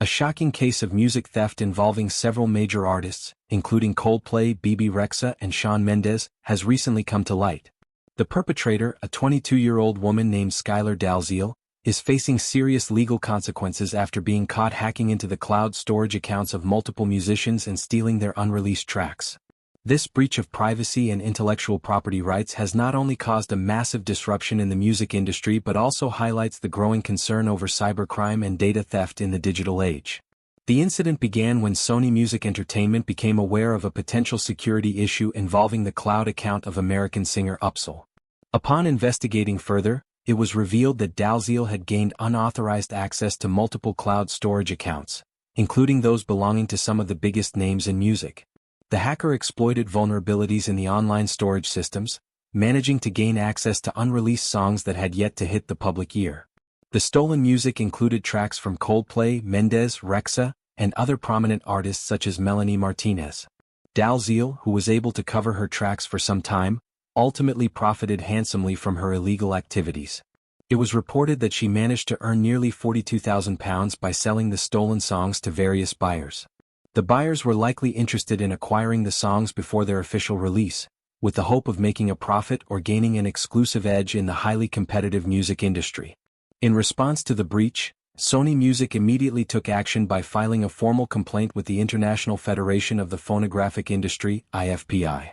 A shocking case of music theft involving several major artists, including Coldplay, BB Rexa, and Shawn Mendes, has recently come to light. The perpetrator, a 22-year-old woman named Skylar Dalziel, is facing serious legal consequences after being caught hacking into the cloud storage accounts of multiple musicians and stealing their unreleased tracks. This breach of privacy and intellectual property rights has not only caused a massive disruption in the music industry but also highlights the growing concern over cybercrime and data theft in the digital age. The incident began when Sony Music Entertainment became aware of a potential security issue involving the cloud account of American singer Upsal. Upon investigating further, it was revealed that Dalziel had gained unauthorized access to multiple cloud storage accounts, including those belonging to some of the biggest names in music. The hacker exploited vulnerabilities in the online storage systems, managing to gain access to unreleased songs that had yet to hit the public ear. The stolen music included tracks from Coldplay, Mendes, Rexa, and other prominent artists such as Melanie Martinez. Dalziel, who was able to cover her tracks for some time, ultimately profited handsomely from her illegal activities. It was reported that she managed to earn nearly £42,000 by selling the stolen songs to various buyers. The buyers were likely interested in acquiring the songs before their official release, with the hope of making a profit or gaining an exclusive edge in the highly competitive music industry. In response to the breach, Sony Music immediately took action by filing a formal complaint with the International Federation of the Phonographic Industry, IFPI.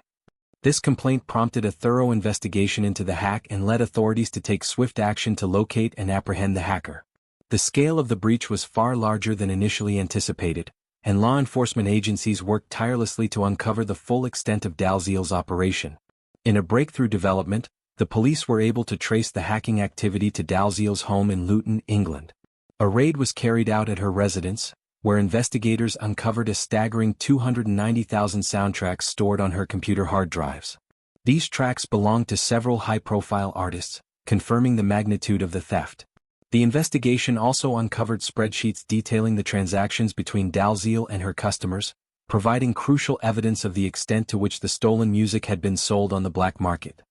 This complaint prompted a thorough investigation into the hack and led authorities to take swift action to locate and apprehend the hacker. The scale of the breach was far larger than initially anticipated, and law enforcement agencies worked tirelessly to uncover the full extent of Dalziel's operation. In a breakthrough development, the police were able to trace the hacking activity to Dalziel's home in Luton, England. A raid was carried out at her residence, where investigators uncovered a staggering 290,000 soundtracks stored on her computer hard drives. These tracks belonged to several high-profile artists, confirming the magnitude of the theft. The investigation also uncovered spreadsheets detailing the transactions between Dalziel and her customers, providing crucial evidence of the extent to which the stolen music had been sold on the black market.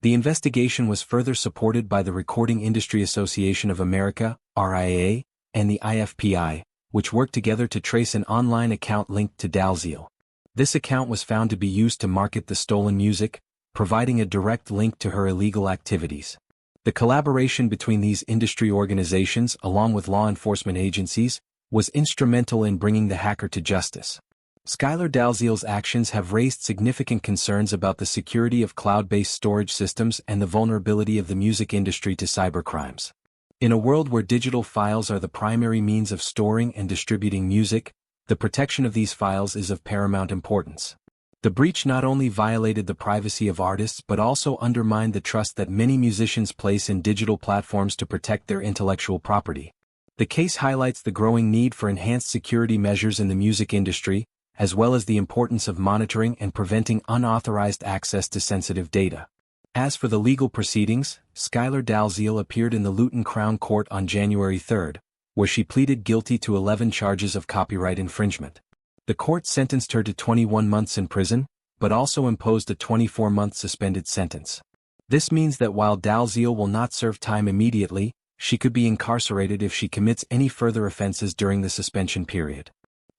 The investigation was further supported by the Recording Industry Association of America, RIAA, and the IFPI, which worked together to trace an online account linked to Dalziel. This account was found to be used to market the stolen music, providing a direct link to her illegal activities. The collaboration between these industry organizations, along with law enforcement agencies, was instrumental in bringing the hacker to justice. Skylar Dalziel's actions have raised significant concerns about the security of cloud-based storage systems and the vulnerability of the music industry to cybercrimes. In a world where digital files are the primary means of storing and distributing music, the protection of these files is of paramount importance. The breach not only violated the privacy of artists but also undermined the trust that many musicians place in digital platforms to protect their intellectual property. The case highlights the growing need for enhanced security measures in the music industry, as well as the importance of monitoring and preventing unauthorized access to sensitive data. As for the legal proceedings, Skylar Dalziel appeared in the Luton Crown Court on January 3, where she pleaded guilty to 11 charges of copyright infringement. The court sentenced her to 21 months in prison, but also imposed a 24-month suspended sentence. This means that while Dalziel will not serve time immediately, she could be incarcerated if she commits any further offenses during the suspension period.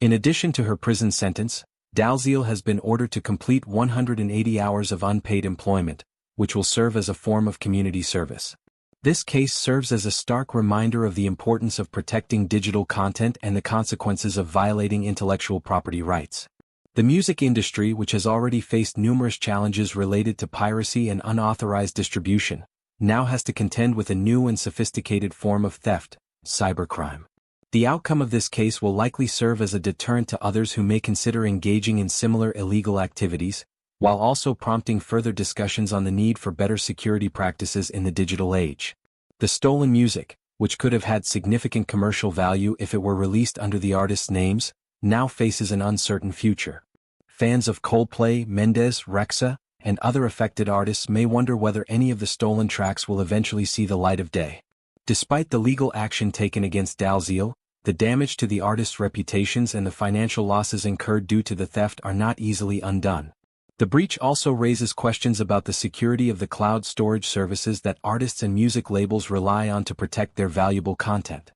In addition to her prison sentence, Dalziel has been ordered to complete 180 hours of unpaid employment, which will serve as a form of community service. This case serves as a stark reminder of the importance of protecting digital content and the consequences of violating intellectual property rights. The music industry, which has already faced numerous challenges related to piracy and unauthorized distribution, now has to contend with a new and sophisticated form of theft, cybercrime. The outcome of this case will likely serve as a deterrent to others who may consider engaging in similar illegal activities, while also prompting further discussions on the need for better security practices in the digital age. The stolen music, which could have had significant commercial value if it were released under the artist's names, now faces an uncertain future. Fans of Coldplay, Mendes, Rexa, and other affected artists may wonder whether any of the stolen tracks will eventually see the light of day. Despite the legal action taken against Dalziel, the damage to the artist's reputations and the financial losses incurred due to the theft are not easily undone. The breach also raises questions about the security of the cloud storage services that artists and music labels rely on to protect their valuable content.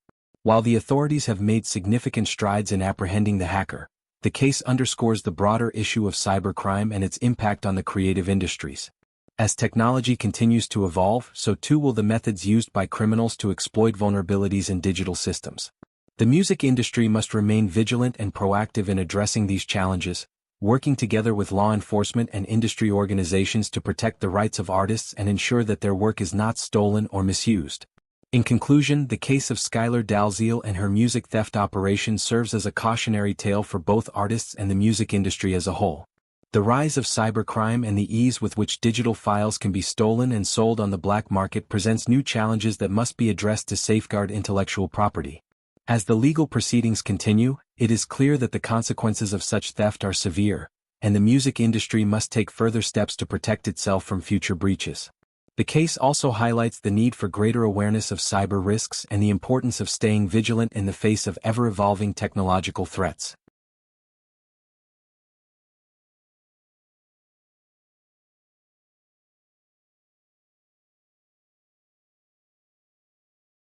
While the authorities have made significant strides in apprehending the hacker, the case underscores the broader issue of cybercrime and its impact on the creative industries. As technology continues to evolve, so too will the methods used by criminals to exploit vulnerabilities in digital systems. The music industry must remain vigilant and proactive in addressing these challenges, working together with law enforcement and industry organizations to protect the rights of artists and ensure that their work is not stolen or misused. In conclusion, the case of Skylar Dalziel and her music theft operation serves as a cautionary tale for both artists and the music industry as a whole. The rise of cybercrime and the ease with which digital files can be stolen and sold on the black market presents new challenges that must be addressed to safeguard intellectual property. As the legal proceedings continue, it is clear that the consequences of such theft are severe, and the music industry must take further steps to protect itself from future breaches. The case also highlights the need for greater awareness of cyber risks and the importance of staying vigilant in the face of ever-evolving technological threats.